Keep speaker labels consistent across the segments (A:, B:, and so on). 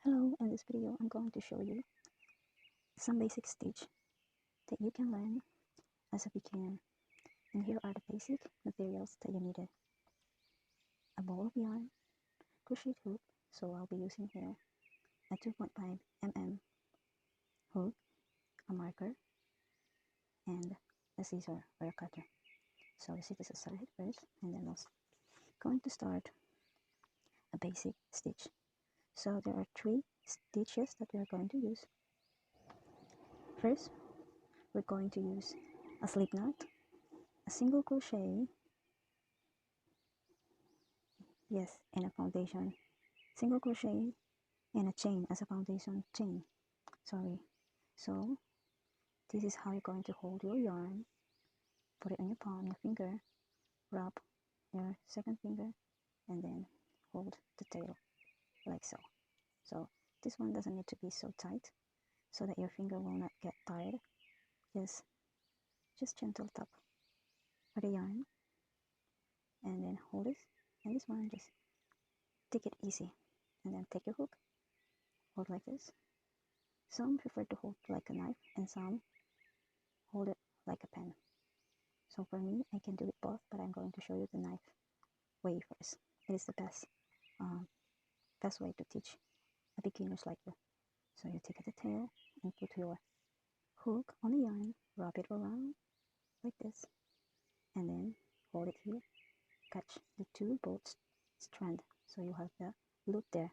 A: Hello, in this video I'm going to show you some basic stitch that you can learn as a beginner. And here are the basic materials that you needed. A ball of yarn, crochet hook, so I'll be using here a 2.5 mm hook, a marker, and a scissor or a cutter. So you set this aside first, and then we're going to start a basic stitch. So there are 3 stitches that we are going to use. First, we're going to use a slip knot, a single crochet, yes, and a foundation, single crochet, and a chain as a foundation chain. So this is how you're going to hold your yarn. Put it on your palm, your finger, rub your second finger, and then hold the tail like so. So this one doesn't need to be so tight so that your finger will not get tired. Just gentle tap of the yarn and then hold it. And this one, just take it easy, and then take your hook, hold like this. Some prefer to hold like a knife, and some hold it like a pen. So for me, I can do it both, but I'm going to show you the knife way first. It is the best way to teach a beginners like you. So you take the tail and put your hook on the yarn, wrap it around like this, and then hold it here, catch the two both strand, so you have the loop there,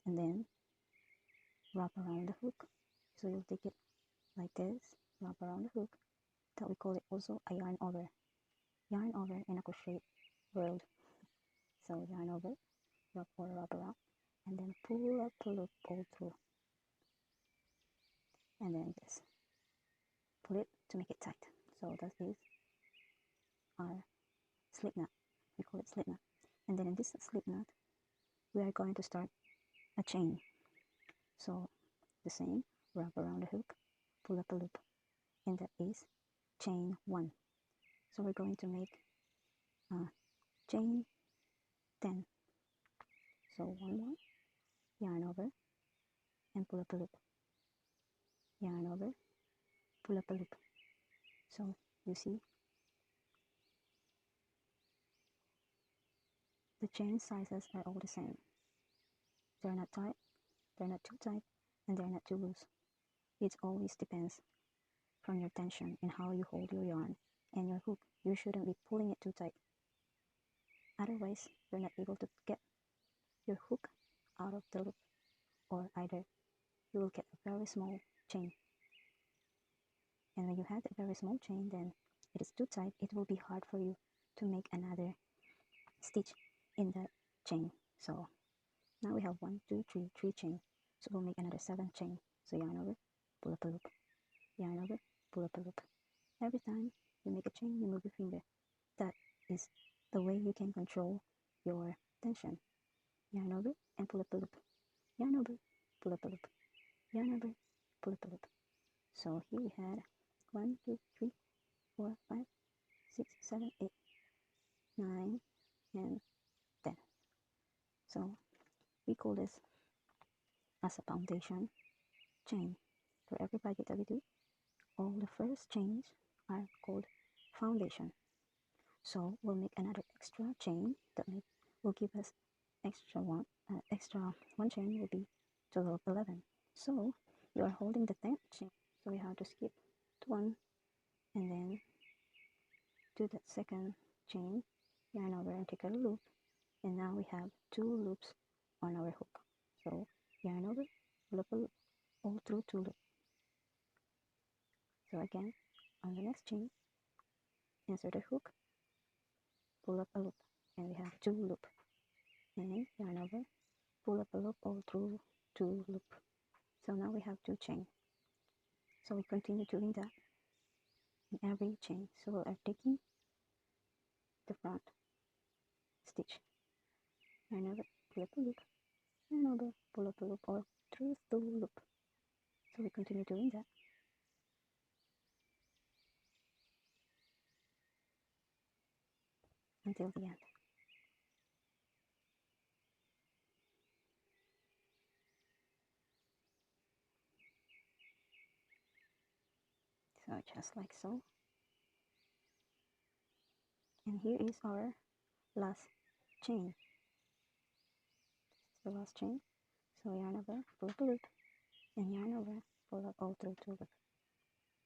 A: and then wrap around the hook. So you'll take it like this, wrap around the hook. That we call it also a yarn over in a crochet world. So yarn over, wrap or wrap around, and then pull up the loop all through, and then just pull it to make it tight. So that is our slip knot. We call it slip knot. And then in this slip knot, we are going to start a chain. So the same, wrap around the hook, pull up a loop, and that is chain 1. So we're going to make chain 10. So 1 more, yarn over, and pull up a loop, yarn over, pull up a loop. So you see the chain sizes are all the same. They're not tight, they're not too tight, and they're not too loose. It always depends from your tension and how you hold your yarn and your hook. You shouldn't be pulling it too tight. Otherwise, you're not able to get your hook out of the loop, or either you will get a very small chain. And when you have a very small chain, then it is too tight. It will be hard for you to make another stitch in the chain. So now we have 1, 2, 3, 3 chain. So we'll make another 7 chain. So yarn over, pull up a loop, yarn over, pull up a loop. Every time you make a chain, you move your finger. That is the way you can control your tension. Yarn over and pull up a loop, yarn over, pull up a loop, yarn over, pull up a loop. So here we had 1, 2, 3, 4, 5, 6, 7, 8, 9, and 10. So we call this as a foundation chain. For every project that we do, all the first chains are called foundation. So we'll make another extra chain that will give us extra one chain will be total of 11. So you are holding the 10th chain. So we have to skip to 1 and then do that second chain, yarn over and take a loop, and now we have 2 loops on our hook. So yarn over, pull up a loop, all through 2 loops. So again, on the next chain, insert a hook, pull up a loop, and we have 2 loop, and yarn over, pull up a loop all through 2 loop. So now we have 2 chain. So we continue doing that in every chain. So we are taking the front stitch, yarn over, pull up a loop, yarn over, pull up a loop all through 2 loop. So we continue doing that until the end. So just like so. And here is our last chain. This is the last chain. So yarn over, pull up a loop, and yarn over, pull up all through 2 loops.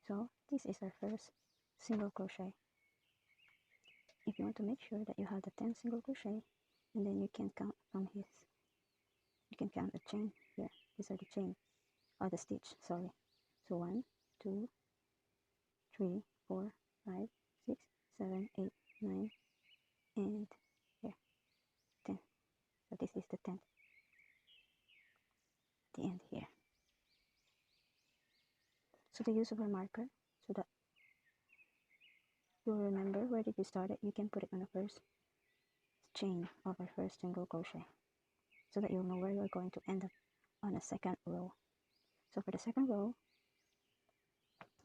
A: So this is our first single crochet. If you want to make sure that you have the 10 single crochet, and then you can count from his, you can count the chain here. These are the chain, or the stitch, sorry. So 1, 2, 3, 4, 5, 6, 7, 8, 9, and here, 10. So this is the 10th, the end here. So the use of a marker, so that you'll remember where did you start it, you can put it on the first chain of our first single crochet, so that you'll know where you're going to end up on the second row. So for the second row,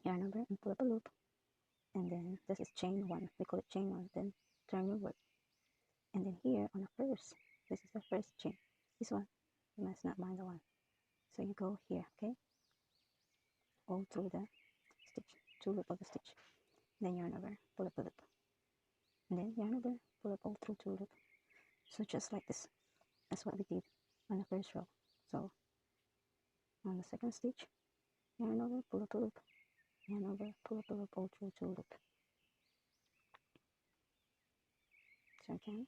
A: yarn over and pull up a loop, and then this is chain 1, we call it chain 1, then turn your work, and then here on the first, this is the first chain, this one, you must not mind the one, so you go here, okay, all through the stitch, 2 loop of the stitch, then yarn over, pull up a loop, and then yarn over, pull up all through 2 loop. So just like this, that's what we did on the first row. So on the second stitch, yarn over, pull up a loop, yarn over, pull up a loop, all through 2 loop. So again,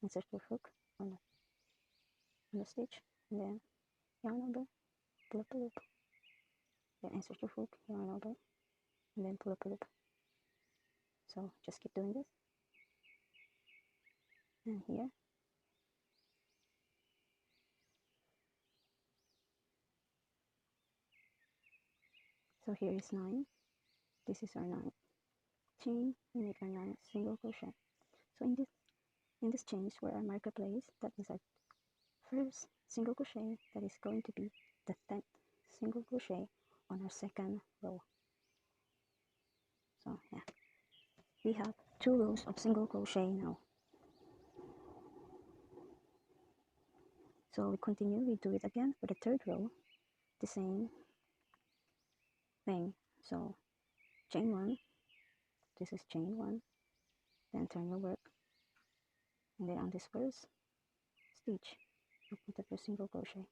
A: insert your hook on the stitch, and then yarn over, pull up a loop, then insert your hook, yarn over, and then pull up a loop. So just keep doing this. And here, so here is 9, this is our 9th chain, we make our 9th single crochet. So in this chain is where our marker plays, that is our first single crochet, that is going to be the 10th single crochet on our second row. So yeah, we have 2 rows of single crochet now. So we continue, we do it again for the 3rd row, the same thing. So chain 1, this is chain 1, then turn your work, and then on this first stitch you put the first single crochet.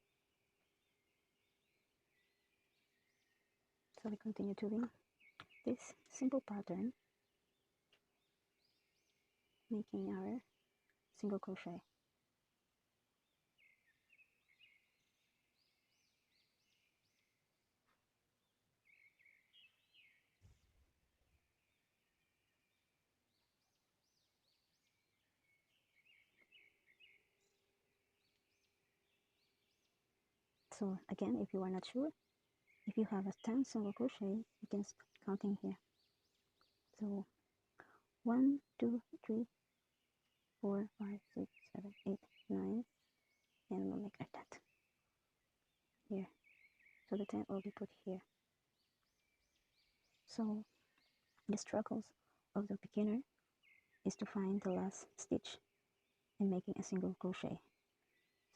A: So we continue doing this simple pattern, making our single crochet. So again, if you are not sure, if you have a 10 single crochet, you can start counting here. So 1, 2, 3, 4, 5, 6, 7, 8, 9, and we'll make our 10th here. So the 10th will be put here. So the struggles of the beginner is to find the last stitch and making a single crochet.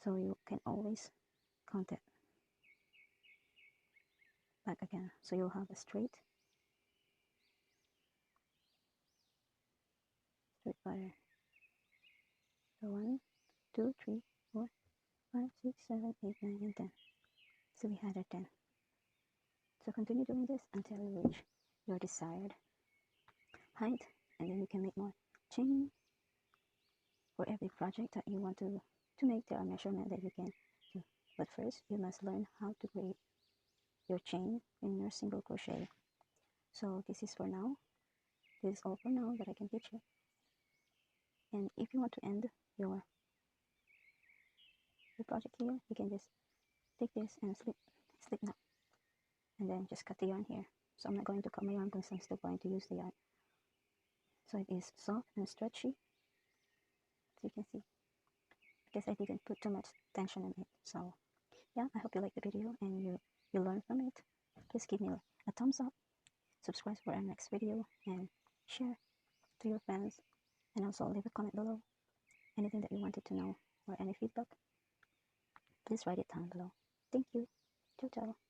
A: So you can always count it back again. So you'll have a straight pattern. So 1, 2, 3, 4, 5, 6, 7, 8, 9, and 10. So we had our 10. So continue doing this until you reach your desired height, and then you can make more chain for every project that you want to make. There are measurements that you can do, but first you must learn how to create your chain in your single crochet. So this is for now. This is all for now that I can teach you. And if you want to end your project here, you can just take this and slip knot, and then just cut the yarn here. So I'm not going to cut my yarn because I'm still going to use the yarn. So it is soft and stretchy, as you can see, because I didn't put too much tension in it. So yeah, I hope you like the video and you learn from it. Please give me a thumbs up, subscribe for our next video, and share to your friends, and also leave a comment below. Anything that you wanted to know or any feedback, please write it down below. Thank you. Ciao, ciao.